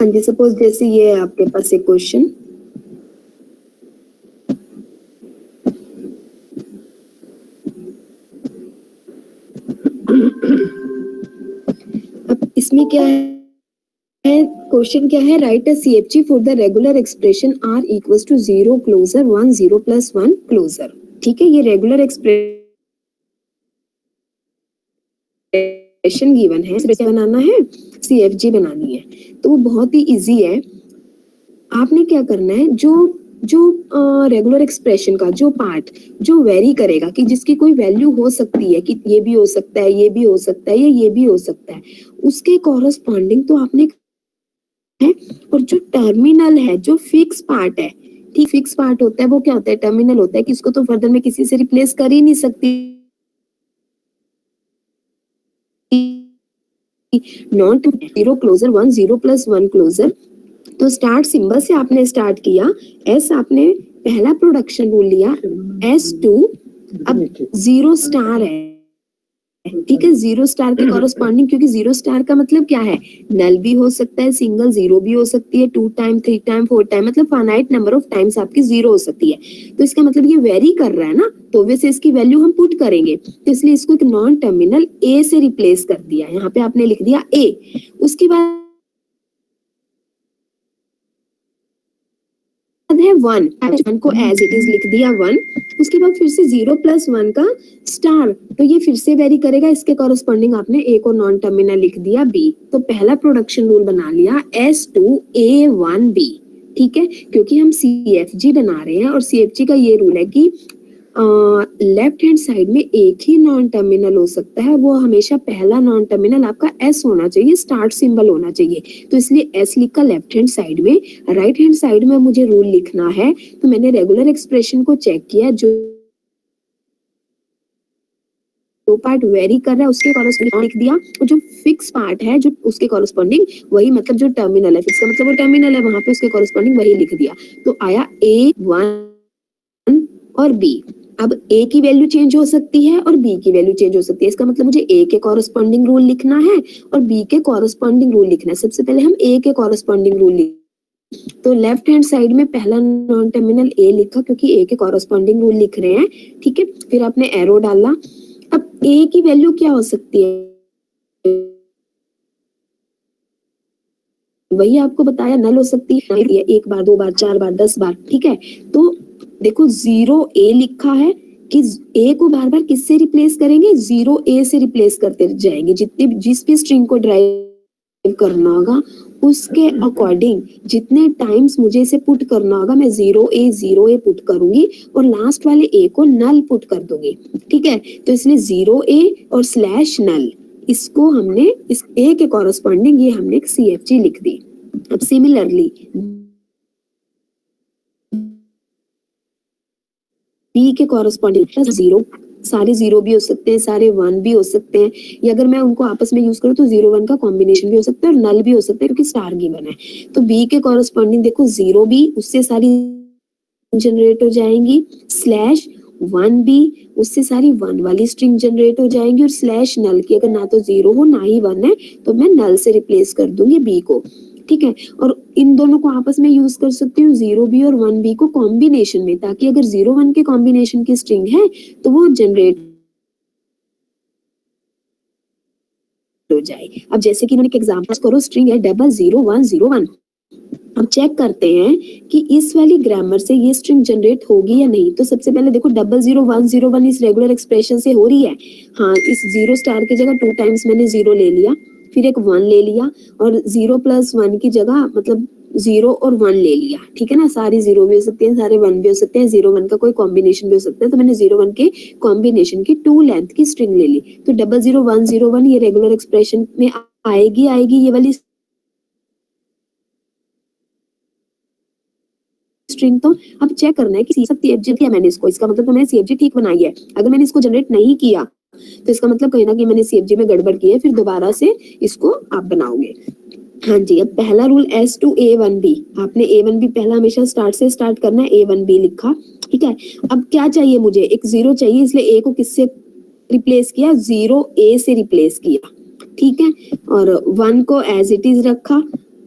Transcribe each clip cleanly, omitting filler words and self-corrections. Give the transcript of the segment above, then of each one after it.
हाँ जी, सपोज जैसे ये है आपके पास एक क्वेश्चन, अब इसमें क्या है, क्वेश्चन क्या है, write a CFG for the regular expression R equals to 0 closure 1 0 plus 1 closure. ठीक है, ये रेगुलर एक्सप्रेशन गिवन है, इसे बनाना है, सीएफजी बनानी है, तो वो बहुत ही इजी है। आपने क्या करना है, जो रेगुलर एक्सप्रेशन का जो पार्ट जो वेरी करेगा, कि जिसकी कोई वैल्यू हो सकती है, कि ये भी हो सकता है, ये भी हो सकता है, या ये भी हो सकता है, उसके कॉरस्पॉन्डिंग तो आपने है, और जो टर्मिनल है, जो फिक्स पार्ट है, ठीक, फिक्स पार्ट होता है वो क्या होता है, टर्मिनल होता है, कि इसको तो फर्दर में किसी से रिप्लेस कर ही नहीं सकती, नॉट 0 क्लोजर 1 0 प्लस 1 क्लोजर। तो स्टार्ट सिंबल से आपने स्टार्ट किया, एस आपने पहला प्रोडक्शन रूल लिया, S2, अब 0 स्टार है, ठीक है, 0 स्टार के कॉरस्पॉन्डिंग, क्योंकि 0 स्टार का मतलब क्या है, नल भी हो सकता है, सिंगल 0 भी हो सकती है, 2 टाइम 3 टाइम 4 टाइम, मतलब फाइनाइट नंबर ऑफ टाइम्स आपकी 0 हो सकती है। तो इसका मतलब ये वेरी कर रहा है ना, तो वैसे इसकी वैल्यू हम पुट करेंगे, तो इसलिए इसको एक नॉन टर्मिनल ए से रिप्लेस कर दिया, यहाँ पे आपने लिख दिया ए, उसके बाद है 1 को एज इट इज लिख दिया 1, उसके बाद फिर से 0 प्लस 1 का स्टार, तो ये फिर से वेरी करेगा, इसके कॉरस्पॉन्डिंग आपने ए को नॉन टर्मिनल लिख दिया बी, तो पहला प्रोडक्शन रूल बना लिया S2A1B। ठीक है, क्योंकि हम CFG बना रहे हैं, और CFG का ये रूल है कि लेफ्ट हैंड साइड में एक ही नॉन टर्मिनल हो सकता है, वो हमेशा पहला नॉन टर्मिनल आपका एस होना चाहिए, स्टार्ट सिंबल होना चाहिए, तो इसलिए एस लिखा लेफ्ट हैंड साइड में। राइट हैंड साइड में मुझे रूल लिखना है, तो मैंने रेगुलर एक्सप्रेशन को चेक किया, जो पार्ट वेरी कर रहा है उसके कॉरस्पॉन्डिंग लिख दिया, और जो फिक्स पार्ट है जो उसके कॉरस्पॉन्डिंग वही, मतलब जो टर्मिनल है, फिक्स का मतलब वो टर्मिनल है, वहां पे उसके कॉरस्पॉन्डिंग वही लिख दिया, तो आया A1 और B। अब A की वैल्यू चेंज हो सकती है और B की वैल्यू चेंज हो सकती है, इसका मतलब मुझे A के कॉरस्पॉन्डिंग रूल लिखना है और B के कॉरस्पॉन्डिंग रूल लिखना है। सबसे पहले हम A के कॉरस्पॉन्डिंग रूल लिख, तो लेफ्ट हैंड साइड में पहला नॉन टर्मिनल A लिखा, क्योंकि A के कॉरस्पॉन्डिंग रूल लिख रहे हैं, ठीक है, फिर आपने एरो डाला। अब A की वैल्यू क्या हो सकती है, वही आपको बताया, नल हो सकती है, एक बार, 2 बार, 4 बार, 10 बार, ठीक है। तो देखो 0A लिखा है, कि A को बार बार किससे रिप्लेस करेंगे, 0A से रिप्लेस करते जाएंगे, जितने जिस भी स्ट्रिंग को ड्राइव करना होगा उसके अकॉर्डिंग जितने टाइम्स मुझे इसे पुट करना होगा, मैं 0A पुट करूंगी और लास्ट वाले A को नल पुट कर दूंगी, ठीक है। तो इसलिए 0A और स्लैश नल, इसको हमने इस A के कॉरस्पॉन्डिंग ये हमने एक CFG लिख दी। अब सिमिलरली B के कॉरस्पॉन्डिंग 0, सारे 0 भी हो सकते हैं, सारे 1 भी हो सकते हैं, या अगर मैं उनको आपस में यूज करूं तो 0 1 का कॉम्बिनेशन भी हो सकता है और नल भी हो सकता है, क्योंकि स्टार गिवन है। तो B के कॉरस्पॉन्डिंग देखो 0 भी, उससे सारी जनरेट हो जाएंगी, स्लैश 1 भी, उससे सारी 1 वाली स्ट्रिंग जनरेट हो जाएंगी, और स्लैश नल की अगर ना तो 0 हो ना ही 1 है तो मैं नल से रिप्लेस कर दूंगी B को, ठीक है। और इन दोनों को आपस में यूज कर सकती हूँ 0B और 1B को कॉम्बिनेशन में, ताकि अगर 0 1 के कॉम्बिनेशन की स्ट्रिंग है तो वो जनरेट हो जाए। अब जैसे कि मैंने एक एग्जांपल करो, स्ट्रिंग है 00101, अब चेक करते हैं कि इस वाली ग्रामर से ये स्ट्रिंग जनरेट होगी या नहीं। तो सबसे पहले देखो 00101 इस रेगुलर एक्सप्रेशन से हो रही है, हाँ, इस 0 स्टार की जगह 2 टाइम्स मैंने 0 ले लिया, फिर एक 1 ले लिया, और 0 प्लस 1 की जगह मतलब 0 और 1 ले लिया, ठीक है ना, सारी 0 भी हो सकते हैं, सारे 1 भी हो सकते हैं, 0 1 का कोई कॉम्बिनेशन भी हो सकता है, तो मैंने 0 1 के कॉम्बिनेशन की 2 लेंथ की स्ट्रिंग ले ली। तो 00101 ये रेगुलर एक्सप्रेशन में आएगी ये वाली स्ट्रिंग। तो अब चेक करना है कि CFG किया मैंने इसको, इसका मतलब तो मैंने CFG ठीक बनाई है। अगर मैंने इसको जनरेट नहीं किया तो इसका मतलब कहीं ना कहीं मैंने CFG में गड़बड़ की है, फिर दोबारा से इसको आप बनाओगे। हाँ जी, अब पहला रूल S2A1B, आपने A1B पहला हमेशा स्टार्ट से स्टार्ट करना है, A1B लिखा, ठीक है। अब क्या चाहिए मुझे, एक 0 चाहिए, इसलिए A को किससे रिप्लेस किया, 0A से रिप्लेस किया, ठीक है, और 1 को एज इट इज रखा,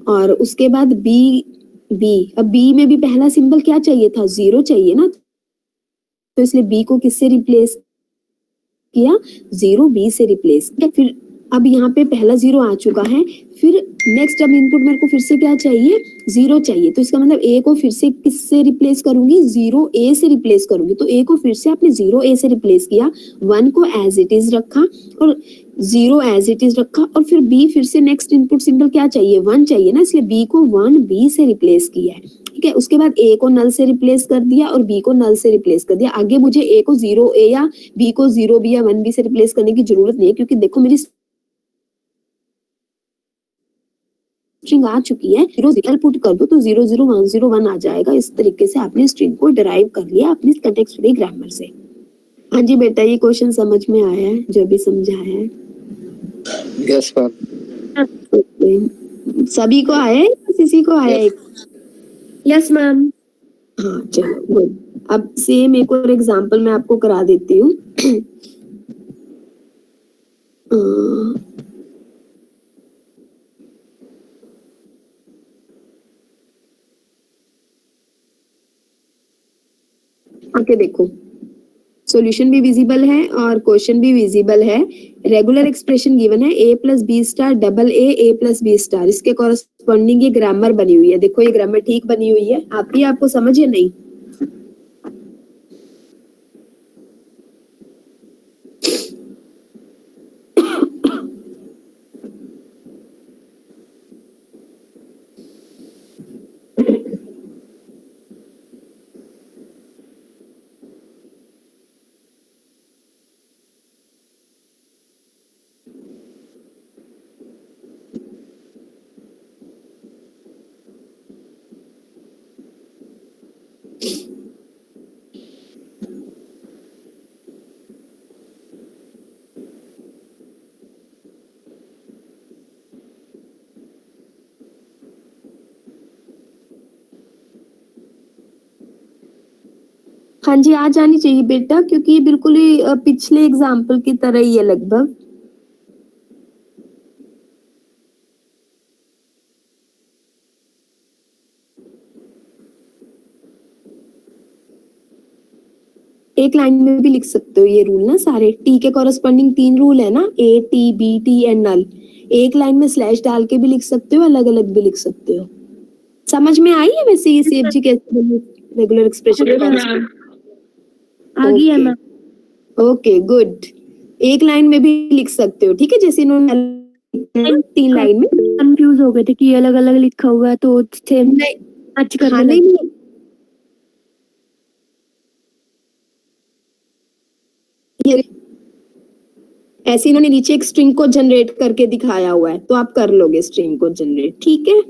और उसके बाद बी बी, अब बी में भी पहला सिंबल क्या चाहिए था, जीरो चाहिए ना, तो इसलिए बी को किससे रिप्लेस किया, जीरो बी से रिप्लेस किया। फिर अब यहाँ पे पहला जीरो आ चुका है, फिर नेक्स्ट अब इनपुट मेरे को फिर से क्या चाहिए, जीरो चाहिए, तो इसका मतलब ए को फिर से किससे रिप्लेस करूंगी, जीरो ए से रिप्लेस करूंगी। तो ए को फिर से आपने जीरो ए से रिप्लेस किया, वन को एज इट इज रखा और जीरो एज इट इज रखा, और फिर बी फिर से नेक्स्ट इनपुट सिंबल क्या चाहिए, वन चाहिए ना, इसलिए बी को वन बी से रिप्लेस किया है। ठीक है, उसके बाद ए को नल से रिप्लेस कर दिया और बी को नल से रिप्लेस कर दिया। आगे मुझे ए को जीरो ए या बी को जीरो बी या वन बी से रिप्लेस करने की जरूरत नहीं है, क्योंकि देखो मेरी स्ट्रिंग आ चुकी है, जीरो जीरो पुट कर दो तो 00101 आ जाएगा। इस तरीके से आपने स्ट्रिंग को डिराइव कर लिया अपनी कंटेक्स्ट फ्री ग्रामर से। हाँ जी बेटा, ये क्वेश्चन समझ में आया है जो भी समझाया है? Yes ma'am. सभी को आया है या किसी को आया है? Yes ma'am. हाँ चलो गुड। अब सेम एक और एग्जांपल मैं आपको करा देती हूँ। आके देखो, सॉल्यूशन भी विजिबल है और क्वेश्चन भी विजिबल है। रेगुलर एक्सप्रेशन गिवन है a plus B star double A plus B star, इसके कॉरस्पॉन्डिंग ये ग्रामर बनी हुई है। देखो ये ग्रामर ठीक बनी हुई है, आती है आपको समझ या नहीं? हाँ जी, आ जानी चाहिए बेटा, क्योंकि ये बिल्कुल ही पिछले एग्जाम्पल की तरह ही है लगभग। एक लाइन में भी लिख सकते हो ये रूल ना सारे, टी के कॉरस्पॉन्डिंग 3 रूल है ना, A T B T and null. एक लाइन में स्लैश डाल के भी लिख सकते हो, अलग अलग भी लिख सकते हो। समझ में आई है वैसे ये सेफ जी कैसे बनी रेगुलर एक्सप्रेशन? आ गई है मैम। Okay good. एक लाइन में भी लिख सकते हो, ठीक है, जैसे इन्होंने 3 लाइन में कंफ्यूज हो गए थे कि अलग अलग लिखा हुआ है तो सेम मैच करने हाँ, लगे। नहीं ये ऐसे इन्होंने नीचे एक स्ट्रिंग को जनरेट करके दिखाया हुआ है, तो आप कर लोगे स्ट्रिंग को जनरेट, ठीक है।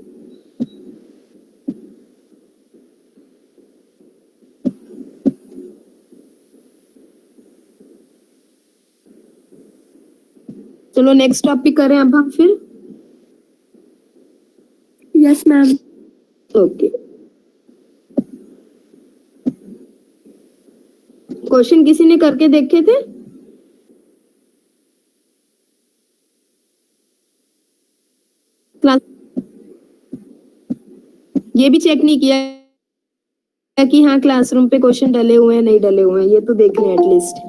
चलो नेक्स्ट टॉपिक करें अब हम फिर। Yes ma'am. ओके, क्वेश्चन किसी ने करके देखे थे? क्लास ये भी चेक नहीं किया कि हाँ क्लासरूम पे क्वेश्चन डले हुए हैं नहीं डले हुए हैं, ये तो देख लें एटलीस्ट।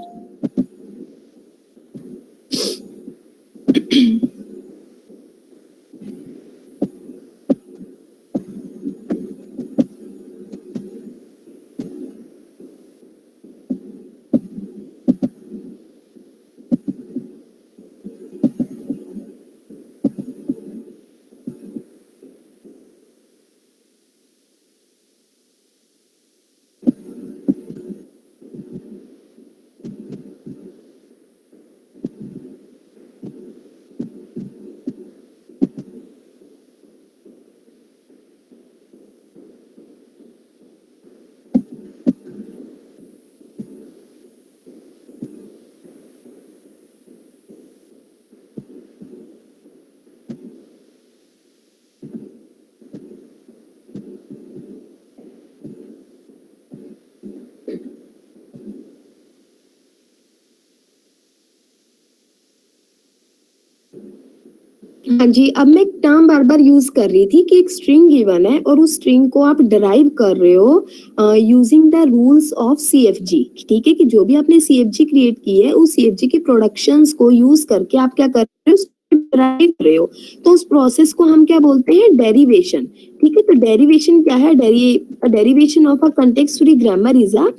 हाँ जी, अब मैं एक टर्म बार बार यूज कर रही थी कि एक स्ट्रिंग गिवन है और उस स्ट्रिंग को आप डिराइव कर रहे हो using the rules of CFG. ठीक है, कि जो भी आपने सीएफजी क्रिएट की है उस सीएफजी के प्रोडक्शंस को यूज करके आप क्या कर रहे हो, डिराइव कर रहे हो। तो उस प्रोसेस को हम क्या बोलते हैं, डेरिवेशन। ठीक है, तो डेरिवेशन क्या है, derivation of a context free grammar is a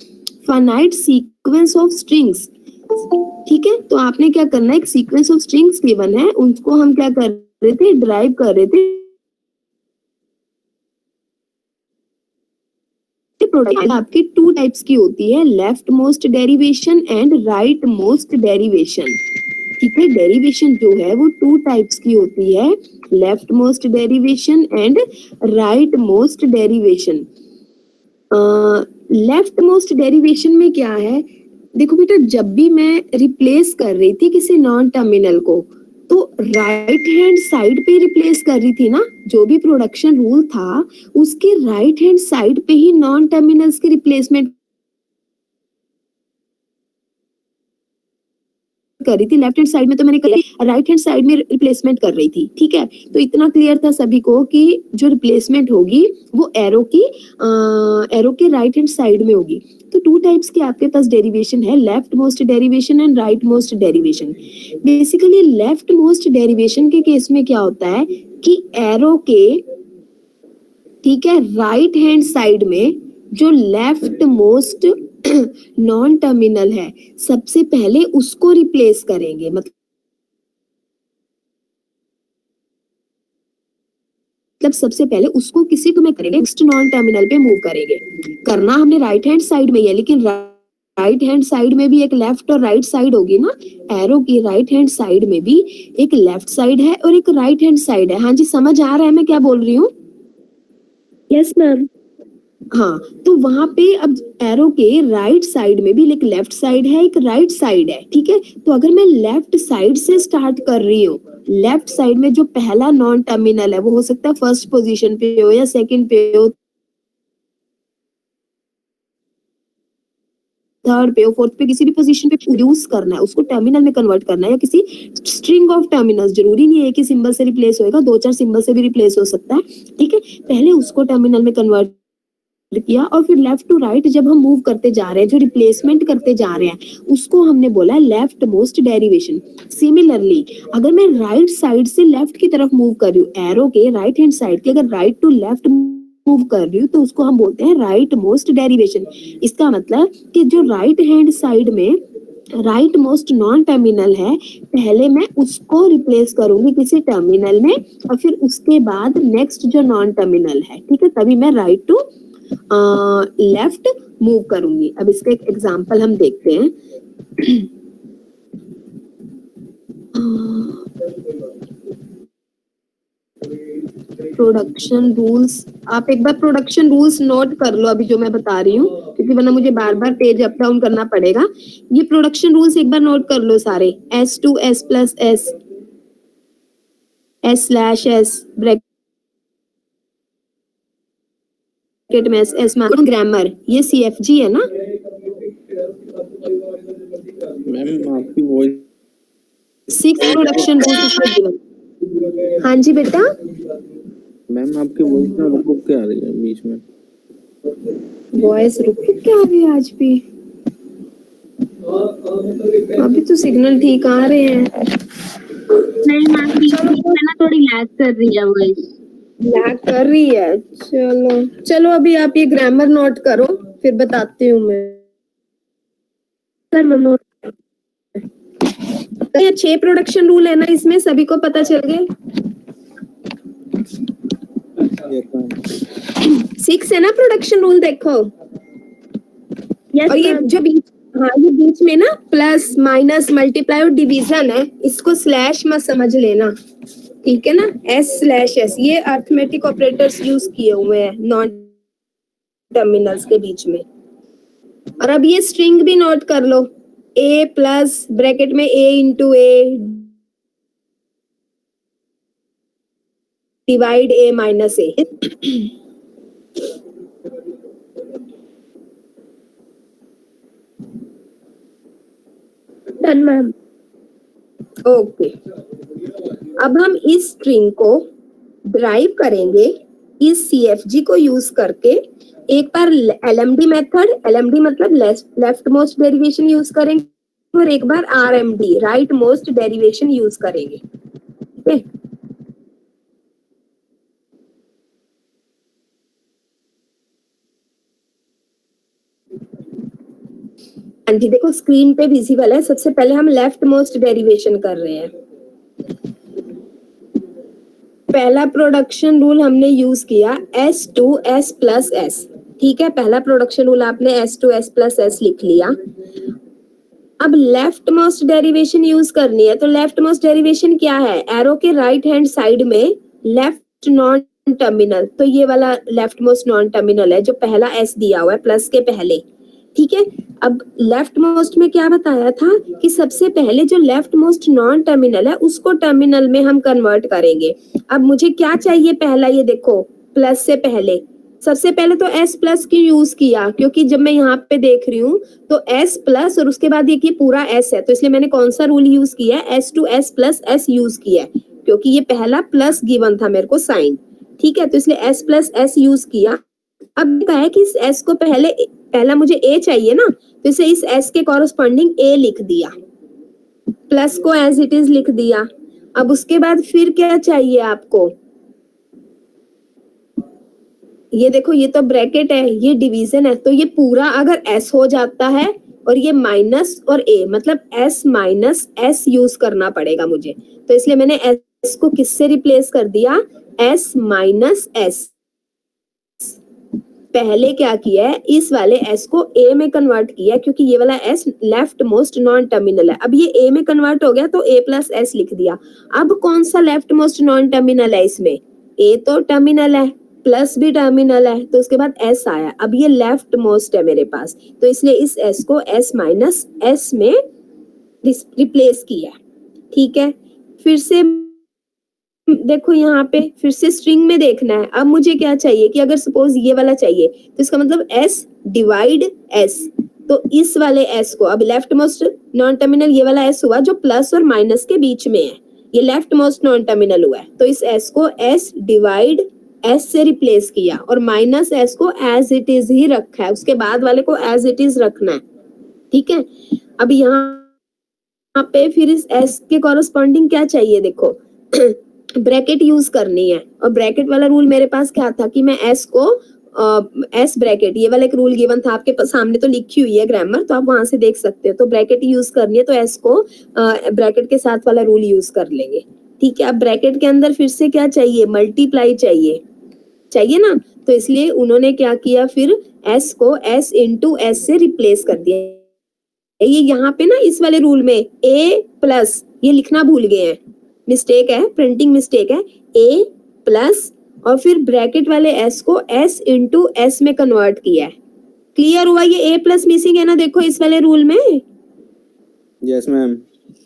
finite sequence of strings. ठीक है, तो आपने क्या करना है, एक सीक्वेंस ऑफ स्ट्रिंग्स गिवन है, उनको हम क्या कर रहे थे, ड्राइव कर रहे थे। प्रोडक्ट आपकी टू टाइप्स की होती है, left most derivation and right most derivation. ठीक है, डेरिवेशन जो है वो टू टाइप्स की होती है, left most derivation and right most derivation. Left most derivation में क्या है, देखो बेटा, जब भी मैं रिप्लेस कर रही थी किसी नॉन टर्मिनल को, तो राइट हैंड साइड पे रिप्लेस कर रही थी ना, जो भी प्रोडक्शन रूल था उसके राइट हैंड साइड पे ही नॉन टर्मिनल्स की रिप्लेसमेंट कर रही थी। लेफ्ट हैंड साइड में तो मैंने करी, राइट हैंड साइड में रिप्लेसमेंट कर रही थी। ठीक है, तो इतना क्लियर था सभी को कि जो रिप्लेसमेंट होगी वो एरो के राइट हैंड साइड में होगी। तो टू टाइप्स की आपके पास डेरिवेशन है, left most derivation and right most derivation. Basically left most derivation के केस में क्या होता है कि एरो के, ठीक है, राइट हैंड साइड में जो लेफ्ट मोस्ट नॉन टर्मिनल है सबसे पहले उसको रिप्लेस करेंगे। मतलब सबसे पहले उसको किसी को में करेंगे, नेक्स्ट नॉन टर्मिनल पे मूव करेंगे। करना हमने राइट हैंड साइड में ही है, लेकिन राइट हैंड साइड में भी एक लेफ्ट और राइट साइड होगी ना, एरो की राइट हैंड साइड में भी एक लेफ्ट साइड है और एक राइट हैंड साइड है। हाँ जी, समझ आ रहा है मैं क्या बोल रही हूँ? Yes ma'am. हाँ, तो वहां पे अब एरो के राइट साइड में भी एक लेफ्ट साइड है, एक राइट साइड है। ठीक है, तो अगर मैं लेफ्ट साइड से स्टार्ट कर रही हूँ, लेफ्ट साइड में जो पहला नॉन टर्मिनल है वो हो सकता है फर्स्ट पोजीशन पे हो या सेकंड पे हो, थर्ड पे हो, फोर्थ पे, किसी भी पोजीशन पे यूज करना है, उसको टर्मिनल में कन्वर्ट करना है या किसी स्ट्रिंग ऑफ टर्मिनल्स, जरूरी नहीं है कि सिंबल से रिप्लेस होएगा, दो चार सिंबल से भी रिप्लेस हो सकता है। ठीक है, पहले उसको टर्मिनल में कन्वर्ट किया और फिर लेफ्ट टू राइट जब हम मूव करते जा रहे हैं, जो रिप्लेसमेंट करते जा रहे हैं, उसको हमने बोला लेफ्ट मोस्ट डेरिवेशन। सिमिलरली अगर मैं राइट साइड से लेफ्ट की तरफ मूव कर रही हूँ, एरो के राइट हैंड साइड के अगर राइट टू लेफ्ट मूव कर रही हूँ, तो उसको हम बोलते हैं राइट मोस्ट डेरिवेशन। इसका मतलब कि जो राइट हैंड साइड में राइट मोस्ट नॉन टर्मिनल है, पहले मैं उसको रिप्लेस करूंगी किसी टर्मिनल में और फिर उसके बाद नेक्स्ट जो नॉन टर्मिनल है, ठीक है, तभी मैं राइट टू लेफ्ट मूव करूंगी। अब इसका एक एग्जांपल हम देखते हैं। प्रोडक्शन रूल्स, आप एक बार प्रोडक्शन रूल्स नोट कर लो अभी जो मैं बता रही हूँ, क्योंकि वरना मुझे बार बार पेज अप डाउन करना पड़ेगा। ये प्रोडक्शन रूल्स एक बार नोट कर लो सारे, S2 S plus S, S slash S, bracket में S ग्रामर, ये CFG है ना मैम आपकी वॉइस 6 प्रोडक्शन रूल्स इसमें गिवन। हाँ जी बेटा, मैम आपकी वॉइस ना रुक रुक के आ रही है बीच में। वॉइस रुक रुक के आ रही है आज भी? अभी तो सिग्नल ठीक आ रहे हैं। नहीं मैम, बीच में ना थोड़ी लैग कर रही है वॉइस। लैग कर रही है, चलो चलो अभी आप ये ग्रामर नोट करो, फिर बताती हूँ मैं। सर मैम, तो ये 6 प्रोडक्शन रूल है ना, इसमें सभी को पता चल गए? 6 है ना प्रोडक्शन रूल, देखो। यस और ये मैम। जो बीच, हाँ ये बीच में ना प्लस माइनस मल्टीप्लाई और डिवीजन है, इसको स्लैश मत समझ लेना, ठीक है ना। S स्लैश S ये अरिथमेटिक ऑपरेटर्स यूज किए हुए हैं नॉन टर्मिनल्स के बीच में। और अब ये स्ट्रिंग भी नोट कर लो, A प्लस ब्रैकेट में A into A divide A minus A। Done ma'am. Okay, अब हम इस स्ट्रिंग को ड्राइव करेंगे इस CFG को यूज करके। एक बार LMD मेथड, LMD मतलब लेफ्ट मोस्ट डेरिवेशन यूज करेंगे और एक बार RMD right most derivation use करेंगे। ठीक है, हाँ जी, देखो स्क्रीन पे विजिबल है। सबसे पहले हम लेफ्ट मोस्ट डेरिवेशन कर रहे हैं। पहला प्रोडक्शन रूल हमने यूज किया S2S प्लस S। ठीक है, पहला प्रोडक्शन रूल आपने S2S प्लस S लिख लिया। अब लेफ्ट मोस्ट डेरिवेशन यूज करनी है। तो लेफ्ट मोस्ट डेरिवेशन क्या है? एरो के राइट हैंड साइड में लेफ्ट नॉन टर्मिनल, तो ये वाला लेफ्ट मोस्ट नॉन टर्मिनल है जो पहला S दिया हुआ है प्लस के पहले। ठीक है, अब लेफ्ट मोस्ट में क्या बताया था कि सबसे पहले जो लेफ्ट मोस्ट नॉन टर्मिनल है उसको टर्मिनल में हम कन्वर्ट करेंगे। अब मुझे क्या चाहिए? पहला ये देखो, प्लस से पहले सबसे पहले तो S प्लस क्यों यूज किया? क्योंकि जब मैं यहाँ पे देख रही हूँ तो S प्लस और उसके बाद ये पूरा S है, तो इसलिए मैंने कौन सा रूल यूज किया है? S2S प्लस S यूज किया है, क्योंकि ये पहला प्लस गिवन था मेरे को साइन। ठीक है, तो इसलिए S प्लस S यूज किया। अब क्या है कि इस S को पहला मुझे A चाहिए ना, तो इसे इस S के कॉरस्पॉन्डिंग A लिख दिया, प्लस को एज इट इज लिख दिया। अब उसके बाद फिर क्या चाहिए आपको? ये देखो, ये तो ब्रैकेट है, ये डिवीजन है, तो ये पूरा अगर S हो जाता है और ये माइनस और A, मतलब S माइनस S यूज करना पड़ेगा मुझे। तो इसलिए मैंने S को किससे रिप्लेस कर दिया? S minus S। पहले क्या किया है? इस वाले S को A में कन्वर्ट किया, क्योंकि ये वाला S left most non terminal है। अब ये A में कन्वर्ट हो गया तो A प्लस S लिख दिया। अब कौन सा लेफ्ट मोस्ट नॉन टर्मिनल है इसमें? A तो टर्मिनल है, प्लस भी टर्मिनल है, तो उसके बाद S आया। अब ये लेफ्ट मोस्ट है मेरे पास, तो इसलिए इस S को S माइनस S में रिप्लेस किया। ठीक है, फिर से देखो यहाँ पे फिर से स्ट्रिंग में देखना है। अब मुझे क्या चाहिए कि अगर सपोज ये वाला चाहिए तो इसका मतलब S डिवाइड S, तो इस वाले S को, अब लेफ्ट मोस्ट नॉन टर्मिनल ये वाला S हुआ जो प्लस और माइनस के बीच में है, ये लेफ्ट मोस्ट नॉन टर्मिनल हुआ है, तो इस S को S डिवाइड S से रिप्लेस किया और माइनस S को एज इट इज ही रखा है, उसके बाद वाले को एज इट इज रखना है। ठीक है, अब यहाँ पे फिर इस S के कॉरस्पॉन्डिंग क्या चाहिए? देखो ब्रैकेट यूज करनी है, और ब्रैकेट वाला रूल मेरे पास क्या था कि मैं S को S ब्रैकेट, ये वाला एक रूल गिवन था आपके सामने, तो लिखी हुई है ग्रामर, तो आप वहां से देख सकते हो। तो ब्रैकेट यूज करनी है तो S को ब्रैकेट के साथ वाला रूल यूज कर लेंगे। ठीक है, अब ब्रैकेट के अंदर फिर से क्या चाहिए? मल्टीप्लाई चाहिए ना, तो इसलिए उन्होंने क्या किया, फिर S को S इंटू S से रिप्लेस कर दिया। ये यहाँ पे ना इस वाले रूल में A प्लस, ये लिखना भूल गए हैं, मिस्टेक है, प्रिंटिंग मिस्टेक है। A प्लस और फिर ब्रैकेट वाले S को S इंटू S में कन्वर्ट किया है। क्लियर हुआ? ये A प्लस मिसिंग है ना, देखो इस वाले रूल में। Yes ma'am.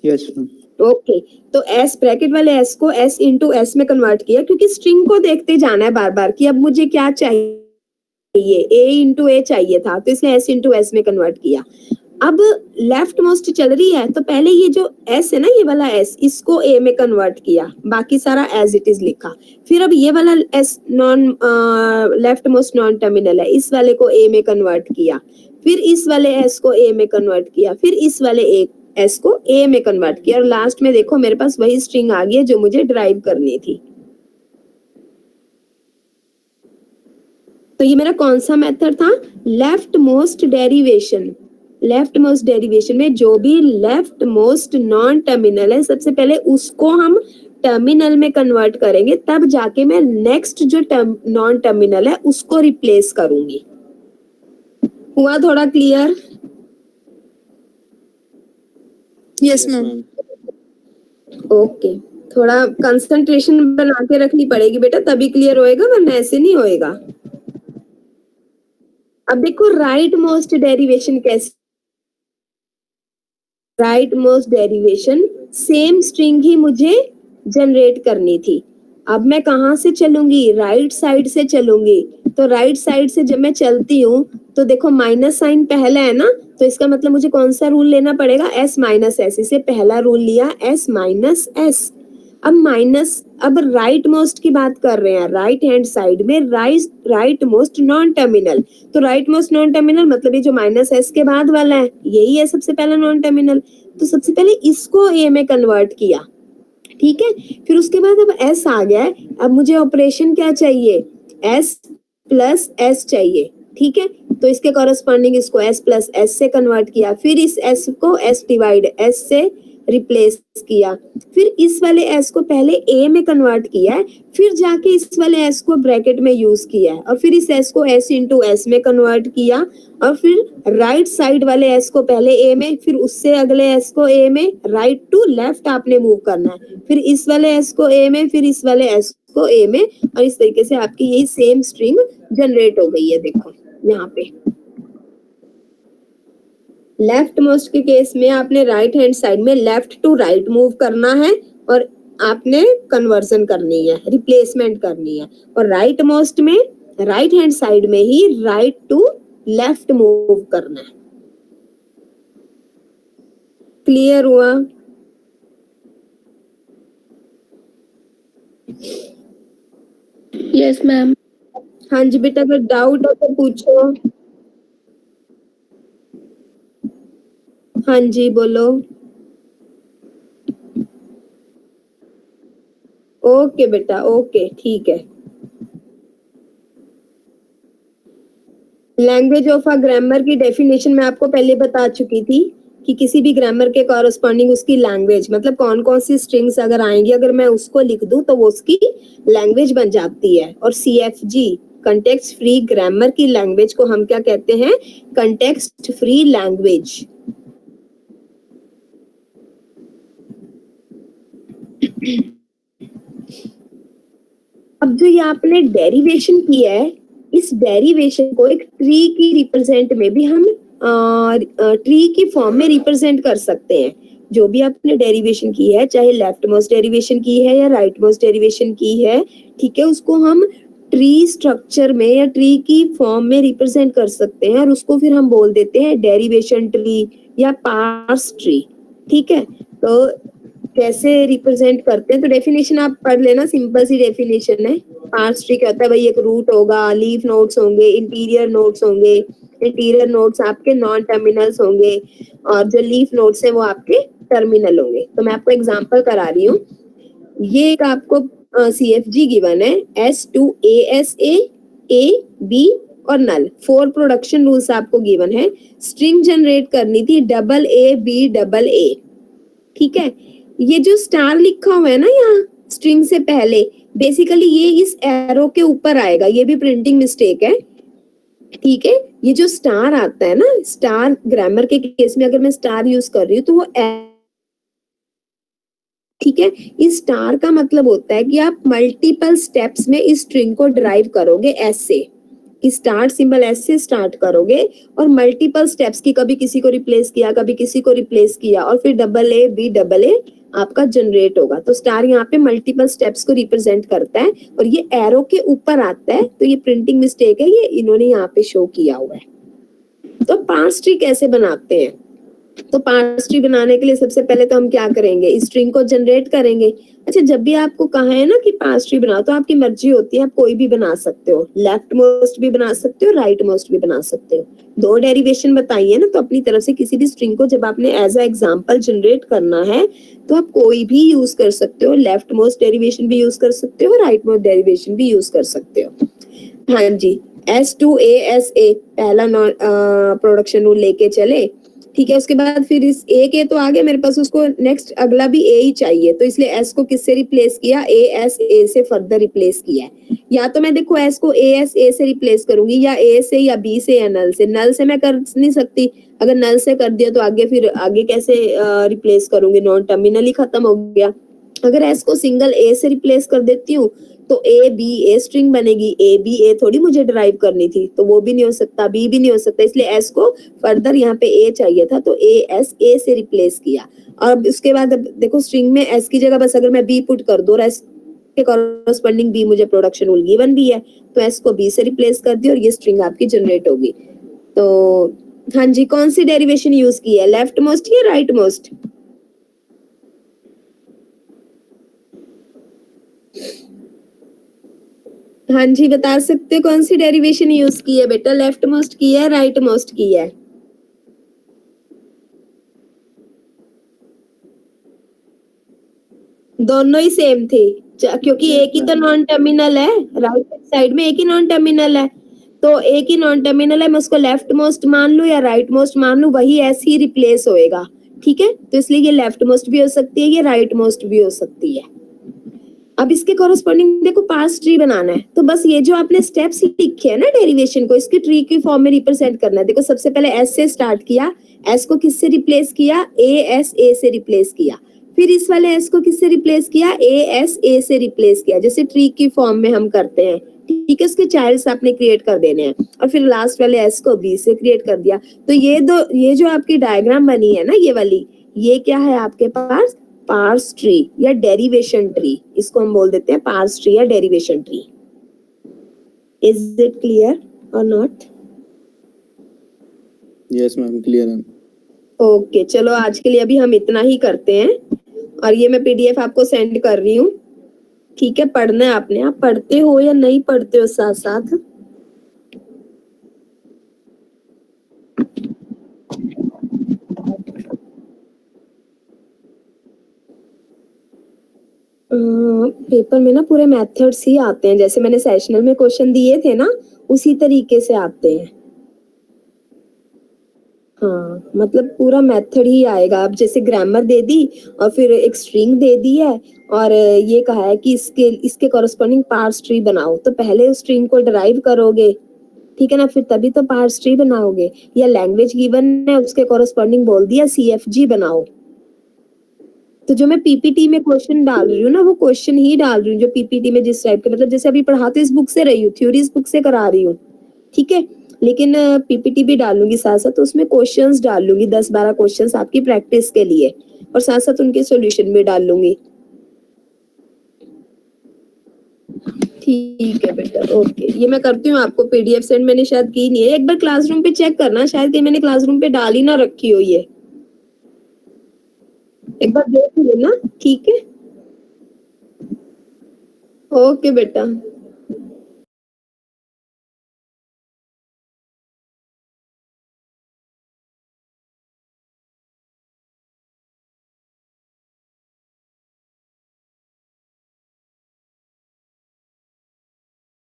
Yes ma'am. Okay, तो S ब्रैकेट वाले S को S इंटू S में कन्वर्ट किया, क्योंकि स्ट्रिंग को देखते जाना है बार बार कि अब मुझे क्या चाहिए। A इंटू A चाहिए था, तो इसलिए S इंटू S में कन्वर्ट किया। अब लेफ्ट मोस्ट चल रही है, तो पहले ये जो S है ना, ये वाला S, इसको A में कन्वर्ट किया, बाकी सारा एज इट इज लिखा। फिर अब ये वाला S non left most non terminal है, इस वाले को A में कन्वर्ट किया, फिर इस वाले S को A में कन्वर्ट किया, फिर इस वाले S को A में कन्वर्ट किया, और लास्ट में देखो मेरे पास वही स्ट्रिंग आ गई है जो मुझे ड्राइव करनी थी। तो ये मेरा कौन सा मेथड था? Left most derivation. Left most derivation में जो भी लेफ्ट मोस्ट नॉन टर्मिनल है, सबसे पहले उसको हम टर्मिनल में कन्वर्ट करेंगे, तब जाके मैं नेक्स्ट जो नॉन टर्मिनल है उसको रिप्लेस करूंगी। हुआ थोड़ा क्लियर? Yes ma'am. ओके, थोड़ा कंसंट्रेशन बना के रखनी पड़ेगी बेटा, तभी क्लियर होएगा, वरना ऐसे नहीं होएगा। अब देखो राइट मोस्ट डेरिवेशन कैसे? Right most derivation same string ही मुझे जनरेट करनी थी। अब मैं कहाँ से चलूंगी? राइट साइड से चलूंगी। तो राइट साइड से जब मैं चलती हूँ तो देखो माइनस साइन पहला है ना, तो इसका मतलब मुझे कौन सा रूल लेना पड़ेगा? S minus S। इसे पहला रूल लिया S माइनस S। अब राइट मोस्ट की बात कर रहे हैं, राइट हैंड साइड में राइट मोस्ट नॉन टर्मिनल। तो राइट मोस्ट नॉन टर्मिनल मतलब ये जो माइनस एस के बाद वाला है यही है सबसे पहला नॉन टर्मिनल। तो सबसे पहले इसको ए में कन्वर्ट किया, ठीक है। फिर उसके बाद अब एस आ गया है, अब मुझे ऑपरेशन क्या चाहिए, एस प्लस एस चाहिए, ठीक है। तो इसके कॉरेस्पॉन्डिंग इसको एस प्लस एस से कन्वर्ट किया, फिर इस एस को एस डिवाइड एस से रिप्लेस किया, फिर इस वाले एस को पहले ए में कन्वर्ट किया है, फिर जाके इस वाले एस को ब्रैकेट में यूज किया है, और फिर इस एस को एस इंटू एस में कन्वर्ट किया, और फिर राइट साइड वाले एस को पहले ए में, फिर उससे अगले एस को ए में, राइट टू लेफ्ट आपने मूव करना है, फिर इस वाले एस को ए में, फिर इस वाले एस को ए में, और इस तरीके से आपकी यही सेम स्ट्रिंग जनरेट हो गई है। देखो यहाँ पे लेफ्ट मोस्ट के केस में आपने राइट हैंड साइड में लेफ्ट टू राइट मूव करना है और आपने कन्वर्जन करनी है, रिप्लेसमेंट करनी है, और राइट मोस्ट में राइट हैंड साइड में ही राइट टू लेफ्ट मूव करना है। क्लियर हुआ? Yes ma'am. हाँ जी बेटा, अगर डाउट हो तो पूछो। हाँ जी बोलो। ओके बेटा, ओके ठीक है। लैंग्वेज ऑफ अ ग्रामर की डेफिनेशन मैं आपको पहले बता चुकी थी कि किसी भी ग्रामर के कॉरस्पॉन्डिंग उसकी लैंग्वेज, मतलब कौन कौन सी स्ट्रिंग्स अगर आएंगी, अगर मैं उसको लिख दूं तो वो उसकी लैंग्वेज बन जाती है। और CFG कंटेक्स्ट फ्री ग्रामर की लैंग्वेज को हम क्या कहते हैं, कंटेक्स्ट फ्री लैंग्वेज। अब जो ये आपने डेरिवेशन किया है, इस डेरिवेशन को एक ट्री की रिप्रेजेंट में भी हम ट्री की फॉर्म में रिप्रेजेंट कर सकते हैं। जो भी आपने डेरिवेशन की है, चाहे लेफ्ट मोस्ट डेरिवेशन की है या राइट मोस्ट डेरिवेशन की है, ठीक है, उसको हम ट्री स्ट्रक्चर में या ट्री की फॉर्म में रिप्रेजेंट कर सकते हैं, और उसको फिर हम बोल देते हैं डेरिवेशन ट्री या पार्स ट्री, ठीक है। तो कैसे रिप्रेजेंट करते हैं, तो डेफिनेशन आप पढ़ लेना, सिंपल सी डेफिनेशन है। पार्स ट्री क्या होता है भाई, एक रूट होगा, लीफ नोड्स होंगे, इंटीरियर नोड्स होंगे, इंटीरियर नोड्स आपके नॉन टर्मिनल्स होंगे, और जो लीफ नोड्स है वो आपके टर्मिनल होंगे। तो मैं आपको एग्जांपल करा रही हूँ। ये एक आपको CFG गिवन है, S2ASA A B और नल, 4 प्रोडक्शन रूल्स आपको गिवन है। स्ट्रिंग जनरेट करनी थी AA B, ठीक है। ये जो स्टार लिखा हुआ है ना यहाँ स्ट्रिंग से पहले, बेसिकली ये इस एरो के ऊपर आएगा, ये भी प्रिंटिंग मिस्टेक है, ठीक है। ये जो स्टार आता है ना, स्टार ग्रामर के केस में अगर मैं स्टार यूज कर रही हूँ तो वो ठीक है। इस स्टार का मतलब होता है कि आप मल्टीपल स्टेप्स में इस स्ट्रिंग को ड्राइव करोगे एस से, कि स्टार्ट सिंबल एस से स्टार्ट करोगे और मल्टीपल स्टेप्स की, कभी किसी को रिप्लेस किया, कभी किसी को रिप्लेस किया, और फिर AA B आपका जनरेट होगा। तो स्टार यहाँ पे मल्टीपल स्टेप्स को रिप्रेजेंट करता है, और ये एरो के ऊपर आता है, तो ये प्रिंटिंग मिस्टेक है, ये इन्होंने यहाँ पे शो किया हुआ है। तो पार्स ट्री कैसे बनाते हैं, तो पार्स ट्री बनाने के लिए सबसे पहले तो हम क्या करेंगे, इस स्ट्रिंग को जनरेट करेंगे। अच्छा, जब भी आपको कहा है ना कि पार्स ट्री बनाओ, तो आपकी मर्जी होती है, आप कोई भी बना सकते हो, लेफ्ट मोस्ट भी बना सकते हो, राइट मोस्ट भी बना सकते हो। 2 डेरिवेशन बताई है ना, तो अपनी तरफ से किसी भी स्ट्रिंग को जब आपने एज अ एग्जांपल जनरेट करना है तो आप कोई भी यूज कर सकते हो, लेफ्ट मोस्ट डेरिवेशन भी यूज कर सकते हो, राइट मोस्ट डेरिवेशन भी यूज कर सकते हो। हाँ जी, S2ASA पहला प्रोडक्शन रूल लेके चले, ठीक है। उसके बाद फिर इस ए के तो आ गया मेरे पास, उसको नेक्स्ट अगला भी ए ही चाहिए, तो इसलिए एस को किससे रिप्लेस किया, ए से फर्दर रिप्लेस किया है। या तो मैं देखो एस को ए से रिप्लेस करूंगी, या ए से, या बी से, या नल से। नल से मैं कर नहीं सकती, अगर नल से कर दिया तो आगे फिर आगे कैसे रिप्लेस करूंगी, नॉन टर्मिनल ही खत्म हो गया। अगर एस को सिंगल ए से रिप्लेस कर देती हूँ तो A स्ट्रिंग बनेगी, A थोड़ी मुझे ड्राइव करनी थी, तो वो भी नहीं हो सकता, B भी नहीं हो सकता, इसलिए S को फर्दर यहाँ पे A चाहिए था, तो A से रिप्लेस किया। और उसके बाद देखो स्ट्रिंग में S की जगह बस अगर मैं B पुट कर दूं और S के कॉरस्पॉन्डिंग B मुझे प्रोडक्शन रूल गिवन भी है, तो S को B से रिप्लेस कर दी और ये स्ट्रिंग आपकी जनरेट होगी। तो हाँ जी, कौन सी डेरिवेशन यूज की है, लेफ्ट मोस्ट या राइट मोस्ट? हाँ जी, बता सकते हो कौन सी डेरिवेशन यूज की है बेटा? लेफ्ट मोस्ट की है, राइट मोस्ट की है? दोनों ही सेम थे क्योंकि एक ही तो नॉन टर्मिनल है, राइट साइड में एक ही नॉन टर्मिनल है, तो एक ही नॉन टर्मिनल है, मैं उसको लेफ्ट मोस्ट मान लूं या राइट मोस्ट मान लूं, वही ऐसे ही रिप्लेस होएगा। ठीक है, तो इसलिए ये लेफ्ट मोस्ट भी हो सकती है, ये राइट मोस्ट भी हो सकती है। अब इसके कॉरेस्पॉन्डिंग देखो पार्स ट्री बनाना है, तो बस ये जो आपने स्टेप्स लिखे हैं ना डेरिवेशन को, इसके ट्री की फॉर्म में रिप्रेजेंट करना है। देखो सबसे पहले एस से स्टार्ट किया, एस को किससे रिप्लेस किया? ए से रिप्लेस किया। फिर इस वाले एस को किससे रिप्लेस किया? ए से रिप्लेस किया, जैसे ट्री की फॉर्म में हम करते हैं। ठीक है, उसके चाइल्ड्स आपने क्रिएट कर देने हैं, और फिर लास्ट वाले एस को बी से क्रिएट कर दिया। तो ये जो आपकी डायग्राम बनी है ना, ये वाली, ये क्या है आपके पास? पार्स ट्री या डेरिवेशन ट्री, इसको हम बोल देते हैं पार्स ट्री या derivation tree. Is it clear और नॉट? यस मैम, क्लियर है। ओके, चलो आज के लिए अभी हम इतना ही करते हैं, और ये मैं पीडीएफ आपको सेंड कर रही हूँ। ठीक है, पढ़ना है आपने, आप पढ़ते हो या नहीं पढ़ते हो साथ साथ? पेपर में ना पूरे मेथड्स ही आते हैं, जैसे मैंने सेशनल में क्वेश्चन दिए थे ना, उसी तरीके से आते हैं। हाँ, मतलब पूरा मेथड ही आएगा। अब जैसे ग्रामर दे दी और फिर एक स्ट्रिंग दे दी है, और ये कहा है कि इसके कॉरेस्पॉन्डिंग पार्स ट्री बनाओ, तो पहले उस स्ट्रिंग को डिराइव करोगे, ठीक है ना, फिर तभी तो पार्स ट्री बनाओगे। या लैंग्वेज गिवन है, उसके कॉरेस्पॉन्डिंग बोल दिया CFG बनाओ। तो जो मैं पीपीटी में क्वेश्चन डाल रही हूँ ना, वो क्वेश्चन ही डाल रही हूँ जो पीपीटी में जिस टाइप के, मतलब जैसे अभी पढ़ाते इस बुक से रही हूँ, थ्योरी इस बुक से करा रही हूँ, ठीक है, लेकिन पीपीटी भी डालूंगी साथ साथ, तो उसमें क्वेश्चंस डाल लूंगी 10-12 क्वेश्चंस आपकी प्रैक्टिस के लिए, और साथ साथ उनके सॉल्यूशन भी डाल लूंगी। ठीक है बेटा, ओके, ये मैं करती हूँ, आपको पीडीएफ सेंड मैंने शायद की नहीं है, एक बार क्लासरूम पे चेक करना, शायद कि मैंने क्लासरूम पे डाल ही ना रखी हो, ये एक बार देख लेना। ठीक है, ओके बेटा।